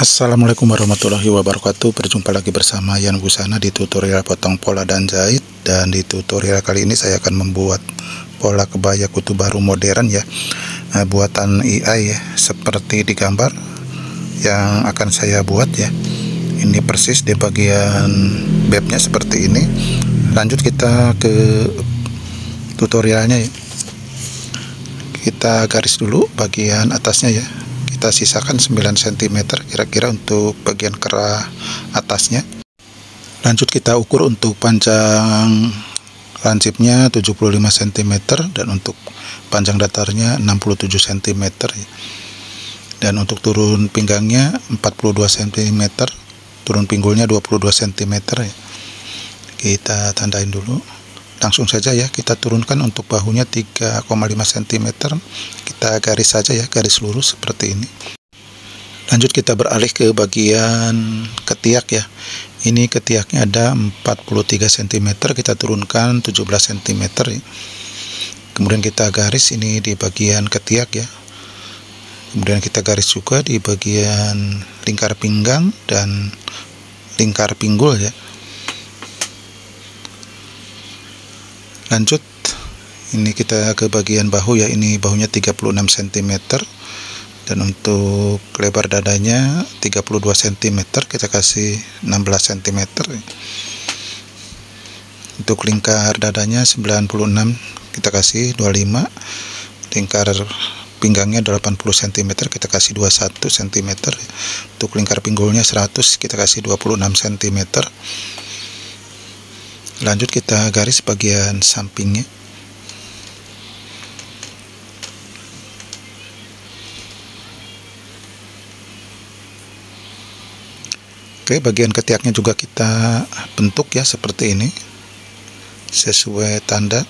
Assalamualaikum warahmatullahi wabarakatuh. Berjumpa lagi bersama Yan Busana di tutorial potong pola dan jahit. Dan di tutorial kali ini saya akan membuat pola kebaya kutu baru modern ya, buatan AI ya, seperti di gambar yang akan saya buat ya. Ini persis di bagian backnya seperti ini. Lanjut kita ke tutorialnya ya. Kita garis dulu bagian atasnya ya. Kita sisakan 9 cm kira-kira untuk bagian kerah atasnya. Lanjut kita ukur untuk panjang lancipnya 75 cm dan untuk panjang datarnya 67 cm dan untuk turun pinggangnya 42 cm, turun pinggulnya 22 cm ya. Kita tandain dulu. Langsung saja ya, kita turunkan untuk bahunya 3,5 cm. Kita garis saja ya, garis lurus seperti ini. Lanjut kita beralih ke bagian ketiak ya. Ini ketiaknya ada 43 cm, kita turunkan 17 cm ya. Kemudian kita garis ini di bagian ketiak ya. Kemudian kita garis juga di bagian lingkar pinggang dan lingkar pinggul ya. Lanjut ini kita ke bagian bahu ya, ini bahunya 36 cm dan untuk lebar dadanya 32 cm, kita kasih 16 cm. Untuk lingkar dadanya 96, kita kasih 25. Lingkar pinggangnya 80 cm, kita kasih 21 cm. Untuk lingkar pinggulnya 100, kita kasih 26 cm. Lanjut kita garis bagian sampingnya. Oke, bagian ketiaknya juga kita bentuk ya seperti ini sesuai tanda.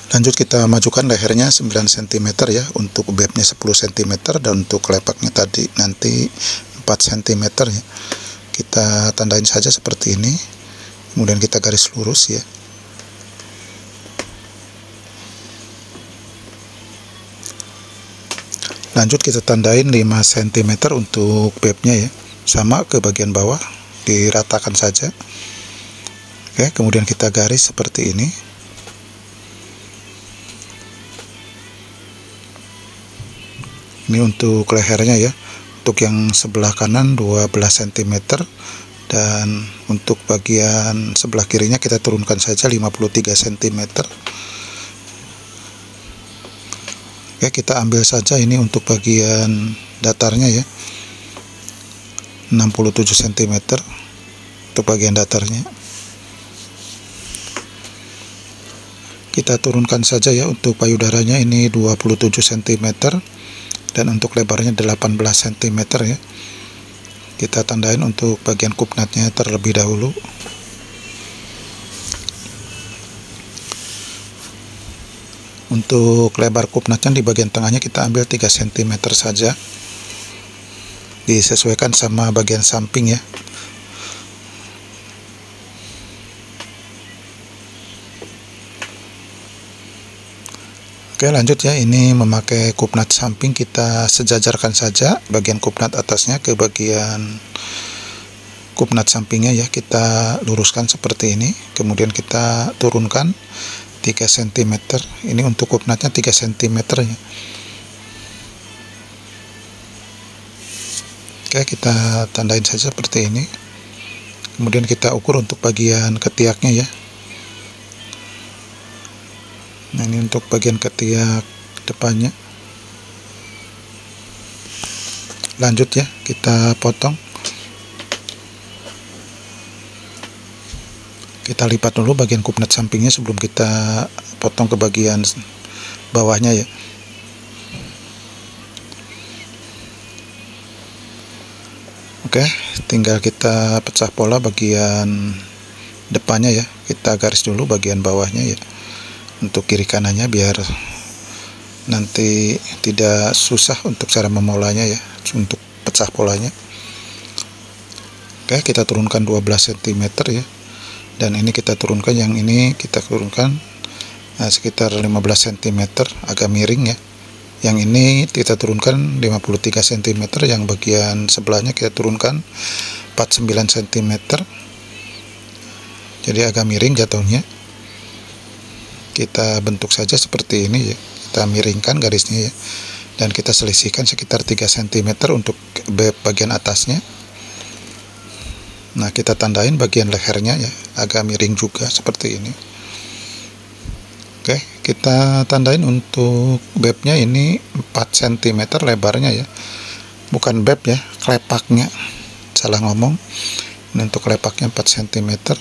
Lanjut kita majukan lehernya 9 cm ya, untuk backnya 10 cm dan untuk lepaknya tadi nanti 4 cm ya. Kita tandain saja seperti ini. Kemudian kita garis lurus ya. Lanjut kita tandain 5 cm untuk backnya ya. Sama ke bagian bawah, diratakan saja. Oke, kemudian kita garis seperti ini. Ini untuk lehernya ya. Untuk yang sebelah kanan 12 cm dan untuk bagian sebelah kirinya kita turunkan saja 53 cm. Oke, kita ambil saja ini untuk bagian datarnya ya, 67 cm untuk bagian datarnya. Kita turunkan saja ya, untuk payudaranya ini 27 cm dan untuk lebarnya 18 cm ya. Kita tandain untuk bagian kupnatnya terlebih dahulu. Untuk lebar kupnatnya di bagian tengahnya kita ambil 3 cm saja. Disesuaikan sama bagian samping ya. Oke, lanjut ya, ini memakai kupnat samping, kita sejajarkan saja bagian kupnat atasnya ke bagian kupnat sampingnya ya. Kita luruskan seperti ini, kemudian kita turunkan 3 cm. Ini untuk kupnatnya 3 cm ya. Oke, kita tandain saja seperti ini. Kemudian kita ukur untuk bagian ketiaknya ya. Nah, ini untuk bagian ketiak depannya. Lanjut ya, kita potong. Kita lipat dulu bagian kupnat sampingnya sebelum kita potong ke bagian bawahnya ya. Oke, tinggal kita pecah pola bagian depannya ya. Kita garis dulu bagian bawahnya ya, untuk kiri kanannya biar nanti tidak susah untuk cara memolanya ya, untuk pecah polanya. Oke, kita turunkan 12 cm ya, dan ini kita turunkan, yang ini kita turunkan sekitar 15 cm agak miring ya. Yang ini kita turunkan 53 cm, yang bagian sebelahnya kita turunkan 49 cm. Jadi agak miring jatuhnya. Kita bentuk saja seperti ini ya. Kita miringkan garisnya ya. Dan kita selisihkan sekitar 3 cm untuk bagian atasnya. Nah, kita tandain bagian lehernya ya, agak miring juga seperti ini. Oke, kita tandain untuk babnya ini 4 cm lebarnya ya. Bukan bab ya, klepaknya. Salah ngomong. Ini untuk klepaknya 4 cm.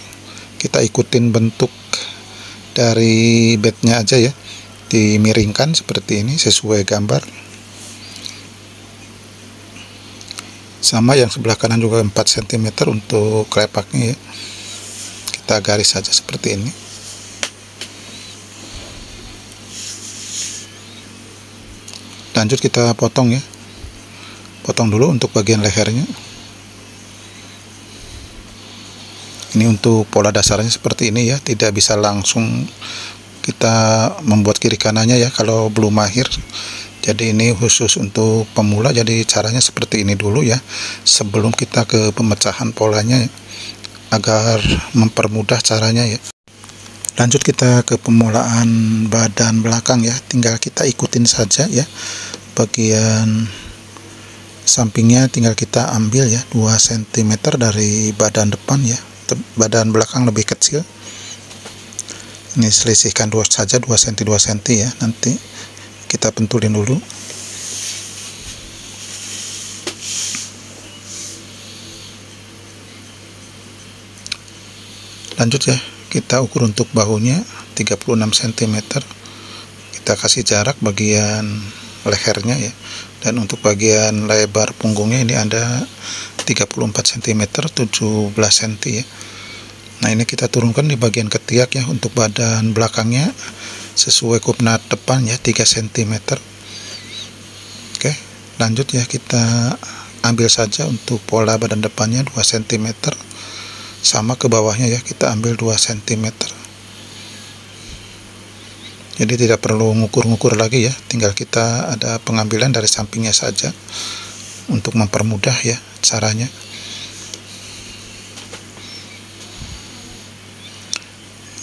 Kita ikutin bentuk dari bednya aja ya. Dimiringkan seperti ini sesuai gambar. Sama yang sebelah kanan juga 4 cm untuk klepaknya ya. Kita garis saja seperti ini. Lanjut kita potong ya. Potong dulu untuk bagian lehernya. Ini untuk pola dasarnya seperti ini ya, tidak bisa langsung kita membuat kiri kanannya ya kalau belum mahir. Jadi ini khusus untuk pemula, jadi caranya seperti ini dulu ya, sebelum kita ke pemecahan polanya ya, agar mempermudah caranya ya. Lanjut kita ke pemulaan badan belakang ya, tinggal kita ikutin saja ya. Bagian sampingnya tinggal kita ambil ya 2 cm dari badan depan ya. Badan belakang lebih kecil. Ini selisihkan saja 2 cm 2 cm ya. Nanti kita pentulin dulu. Lanjut ya, kita ukur untuk bahunya 36 cm. Kita kasih jarak bagian lehernya ya. Dan untuk bagian lebar punggungnya ini ada 34 cm 17 cm ya. Nah, ini kita turunkan di bagian ketiak ya. Untuk badan belakangnya sesuai kupnat depan ya 3 cm. Oke, lanjut ya, kita ambil saja untuk pola badan depannya 2 cm. Sama ke bawahnya ya, kita ambil 2 cm. Jadi tidak perlu ngukur-ngukur lagi ya, tinggal kita ada pengambilan dari sampingnya saja untuk mempermudah ya caranya.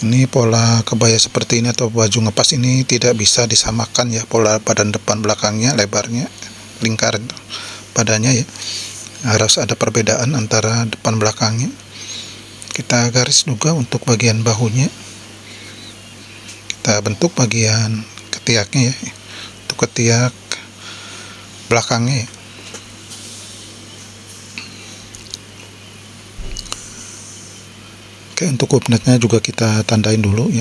Ini pola kebaya seperti ini atau baju ngepas ini tidak bisa disamakan ya, pola badan depan belakangnya, lebarnya, lingkar badannya ya, harus ada perbedaan antara depan belakangnya. Kita garis juga untuk bagian bahunya, kita bentuk bagian ketiaknya ya, untuk ketiak belakangnya ya. Oke, untuk kupnatnya juga kita tandain dulu ya.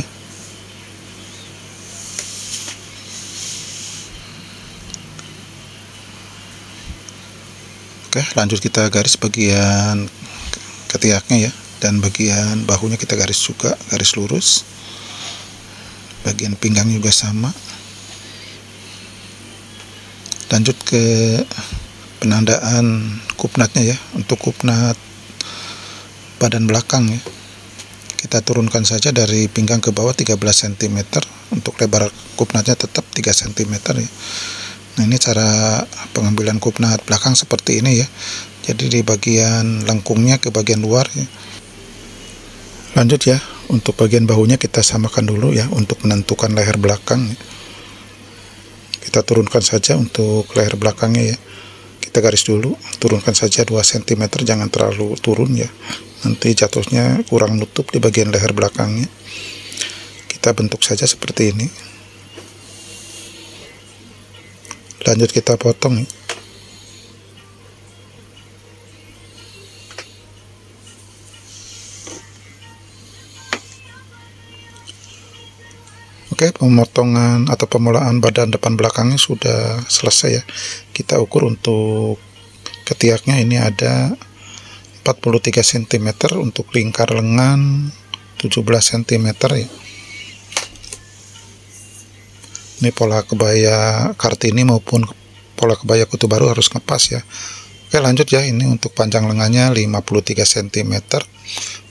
Oke, lanjut kita garis bagian ketiaknya ya, dan bagian bahunya kita garis juga, garis lurus. Bagian pinggang juga sama. Lanjut ke penandaan kupnatnya ya. Untuk kupnat badan belakang ya, kita turunkan saja dari pinggang ke bawah 13 cm. Untuk lebar kupnatnya tetap 3 cm ya. Nah, ini cara pengambilan kupnat belakang seperti ini ya. Jadi di bagian lengkungnya ke bagian luar ya. Lanjut ya, untuk bagian bahunya kita samakan dulu ya, untuk menentukan leher belakang ya. Kita turunkan saja untuk leher belakangnya ya. Kita garis dulu, turunkan saja 2 cm, jangan terlalu turun ya, nanti jatuhnya kurang nutup di bagian leher belakangnya. Kita bentuk saja seperti ini. Lanjut kita potong ya. Oke, pemotongan atau pemulaan badan depan belakangnya sudah selesai ya. Kita ukur untuk ketiaknya ini ada 43 cm, untuk lingkar lengan 17 cm ya. Ini pola kebaya Kartini maupun pola kebaya Kutu Baru harus ngepas ya. Oke, lanjut ya, ini untuk panjang lengannya 53 cm,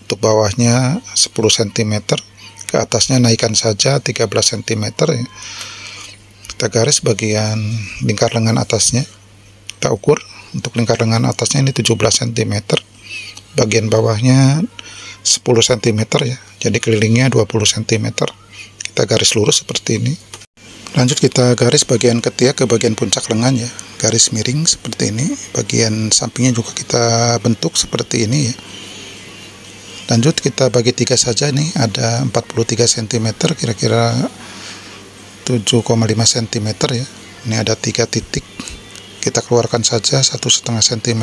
untuk bawahnya 10 cm, ke atasnya naikkan saja 13 cm ya. Kita kita garis bagian lingkar lengan atasnya. Kita ukur untuk lingkar lengan atasnya ini 17 cm, bagian bawahnya 10 cm ya, jadi kelilingnya 20 cm. Kita garis lurus seperti ini. Lanjut kita garis bagian ketiak ke bagian puncak lengan ya, garis miring seperti ini. Bagian sampingnya juga kita bentuk seperti ini ya. Lanjut kita bagi 3 saja nih, ada 43 cm, kira-kira 7,5 cm ya. Ini ada 3 titik, kita keluarkan saja 1,5 cm.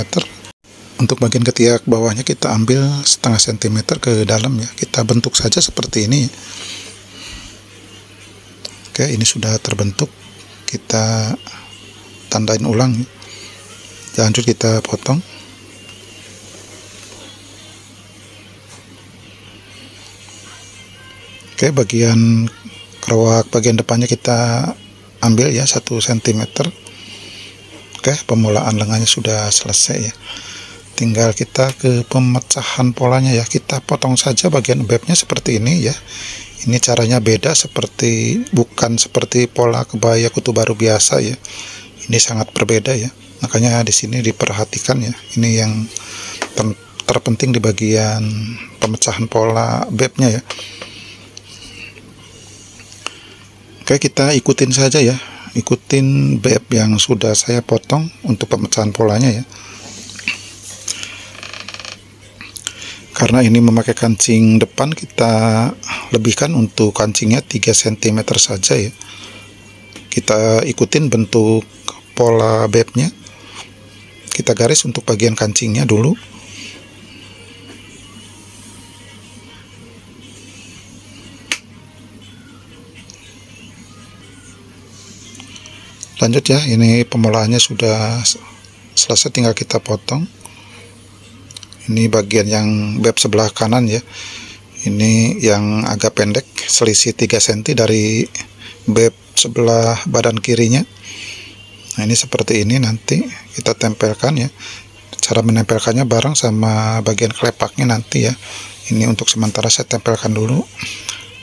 Untuk bagian ketiak bawahnya kita ambil 0,5 cm ke dalam ya, kita bentuk saja seperti ini. Oke, ini sudah terbentuk, kita tandain ulang ya. Lanjut kita potong. Oke, bagian kerawak bagian depannya kita ambil ya 1 cm. Oke, pemulaan lengannya sudah selesai ya. Tinggal kita ke pemecahan polanya ya. Kita potong saja bagian bebnya seperti ini ya. Ini caranya beda, bukan seperti pola kebaya kutu baru biasa ya. Ini sangat berbeda ya. Makanya di sini diperhatikan ya. Ini yang terpenting di bagian pemecahan pola bebnya ya. Oke, kita ikutin saja ya, ikutin beb yang sudah saya potong untuk pemecahan polanya ya. Karena ini memakai kancing depan, kita lebihkan untuk kancingnya 3 cm saja ya. Kita ikutin bentuk pola bebnya. Kita garis untuk bagian kancingnya dulu. Lanjut ya, ini pemulaannya sudah selesai, tinggal kita potong. Ini bagian yang beb sebelah kanan ya. Ini yang agak pendek, selisih 3 cm dari beb sebelah badan kirinya. Nah, ini seperti ini, nanti kita tempelkan ya. Cara menempelkannya bareng sama bagian kelepaknya nanti ya. Ini untuk sementara saya tempelkan dulu.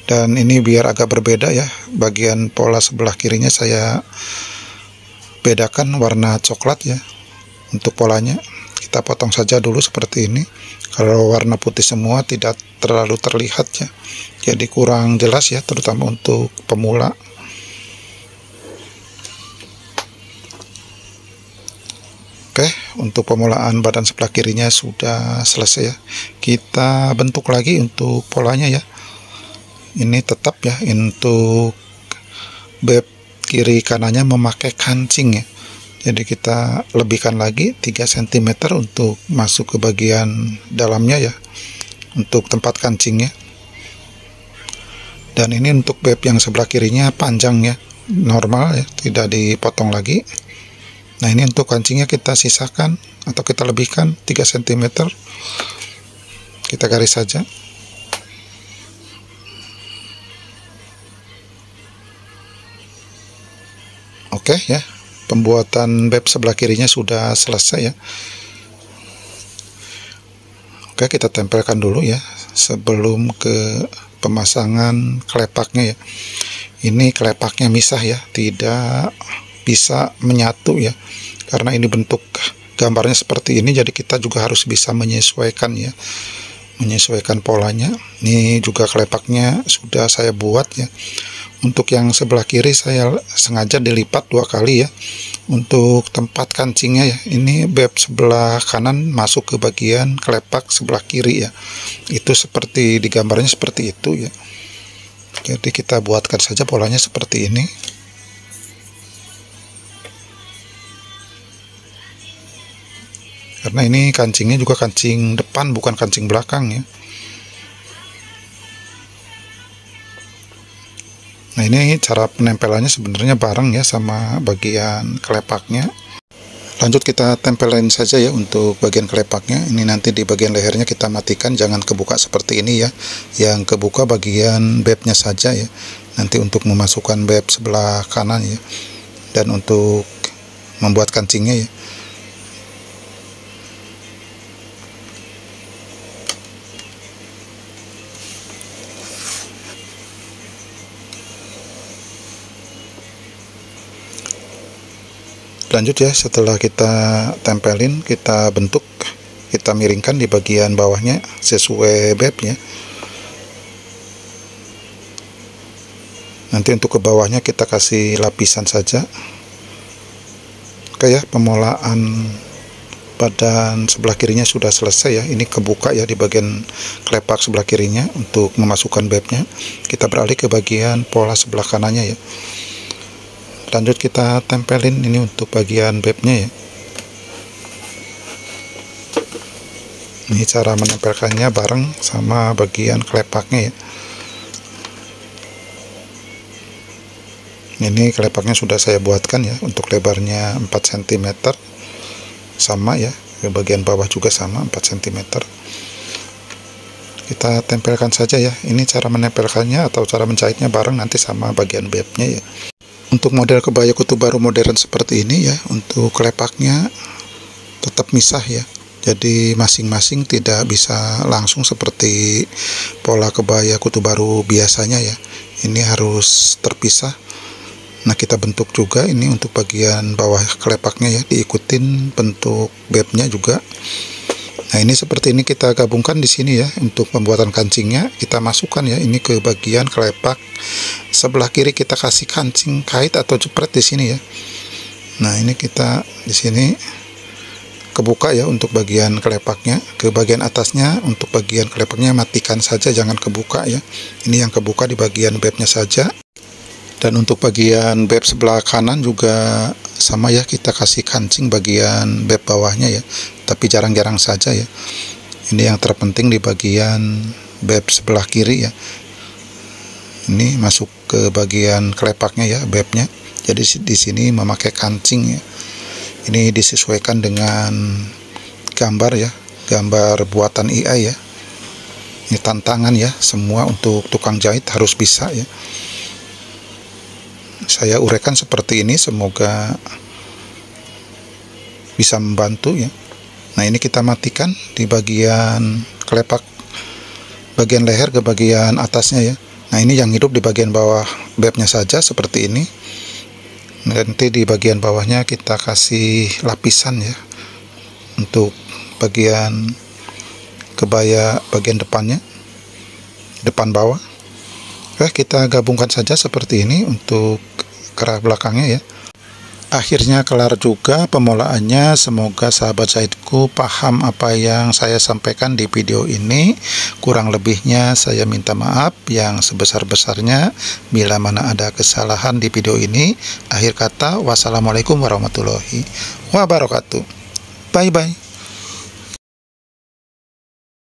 Dan ini biar agak berbeda ya, bagian pola sebelah kirinya saya bedakan warna coklat ya. Untuk polanya kita potong saja dulu seperti ini. Kalau warna putih semua tidak terlalu terlihat ya, jadi kurang jelas ya, terutama untuk pemula. Oke, untuk pemulaan badan sebelah kirinya sudah selesai ya. Kita bentuk lagi untuk polanya ya. Ini tetap ya, untuk beb kiri kanannya memakai kancing ya. Jadi kita lebihkan lagi 3 cm untuk masuk ke bagian dalamnya ya, untuk tempat kancingnya. Dan ini untuk beb yang sebelah kirinya panjang ya, normal ya, tidak dipotong lagi. Nah, ini untuk kancingnya kita sisakan atau kita lebihkan 3 cm. Kita garis saja. Oke ya, pembuatan beb sebelah kirinya sudah selesai ya. Oke, kita tempelkan dulu ya sebelum ke pemasangan kelepaknya ya. Ini kelepaknya misah ya, tidak bisa menyatu ya, karena ini bentuk gambarnya seperti ini, jadi kita juga harus bisa menyesuaikan ya, menyesuaikan polanya. Ini juga kelepaknya sudah saya buat ya. Untuk yang sebelah kiri saya sengaja dilipat 2 kali ya, untuk tempat kancingnya ya. Ini beb sebelah kanan masuk ke bagian kelepak sebelah kiri ya. Itu seperti di gambarnya seperti itu ya. Jadi kita buatkan saja polanya seperti ini. Karena ini kancingnya juga kancing depan, bukan kancing belakang ya. Nah, ini cara penempelannya sebenarnya bareng ya sama bagian kelepaknya. Lanjut kita tempelin saja ya untuk bagian kelepaknya. Ini nanti di bagian lehernya kita matikan, jangan kebuka seperti ini ya. Yang kebuka bagian bebnya saja ya. Nanti untuk memasukkan beb sebelah kanan ya. Dan untuk membuat kancingnya ya. Lanjut ya, setelah kita tempelin, kita bentuk, kita miringkan di bagian bawahnya sesuai bebnya. Nanti untuk ke bawahnya kita kasih lapisan saja. Oke ya, pemolaan badan sebelah kirinya sudah selesai ya. Ini kebuka ya di bagian kelepak sebelah kirinya untuk memasukkan bebnya. Kita beralih ke bagian pola sebelah kanannya ya. Lanjut kita tempelin ini untuk bagian bebnya ya. Ini cara menempelkannya bareng sama bagian kelepaknya ya. Ini kelepaknya sudah saya buatkan ya, untuk lebarnya 4 cm. Sama ya, ke bagian bawah juga sama 4 cm. Kita tempelkan saja ya. Ini cara menempelkannya atau cara menjahitnya bareng nanti sama bagian bebnya ya. Untuk model kebaya kutu baru modern seperti ini ya, untuk kelepaknya tetap misah ya. Jadi masing-masing tidak bisa langsung seperti pola kebaya kutu baru biasanya ya. Ini harus terpisah. Nah, kita bentuk juga ini untuk bagian bawah kelepaknya ya, diikutin bentuk bebnya juga. Nah, ini seperti ini kita gabungkan di sini ya. Untuk pembuatan kancingnya kita masukkan ya ini ke bagian kelepak sebelah kiri, kita kasih kancing kait atau jepret di sini ya. Nah, ini kita di sini kebuka ya untuk bagian kelepaknya. Ke bagian atasnya untuk bagian kelepaknya matikan saja, jangan kebuka ya. Ini yang kebuka di bagian bebnya saja. Dan untuk bagian beb sebelah kanan juga sama ya, kita kasih kancing bagian beb bawahnya ya, tapi jarang-jarang saja ya. Ini yang terpenting di bagian beb sebelah kiri ya. Ini masuk ke bagian kelepaknya ya, bebnya. Jadi di sini memakai kancing ya. Ini disesuaikan dengan gambar ya, gambar buatan AI ya. Ini tantangan ya, semua untuk tukang jahit harus bisa ya. Saya uraikan seperti ini, semoga bisa membantu ya. Nah, ini kita matikan di bagian kelepak bagian leher ke bagian atasnya ya. Nah, ini yang hidup di bagian bawah bebnya saja seperti ini. Nanti di bagian bawahnya kita kasih lapisan ya untuk bagian kebaya bagian depannya, depan bawah. Oke, kita gabungkan saja seperti ini untuk kerah belakangnya ya. Akhirnya kelar juga pemolaannya. Semoga sahabat jahitku paham apa yang saya sampaikan di video ini. Kurang lebihnya saya minta maaf yang sebesar-besarnya bila mana ada kesalahan di video ini. Akhir kata, wassalamualaikum warahmatullahi wabarakatuh. Bye bye.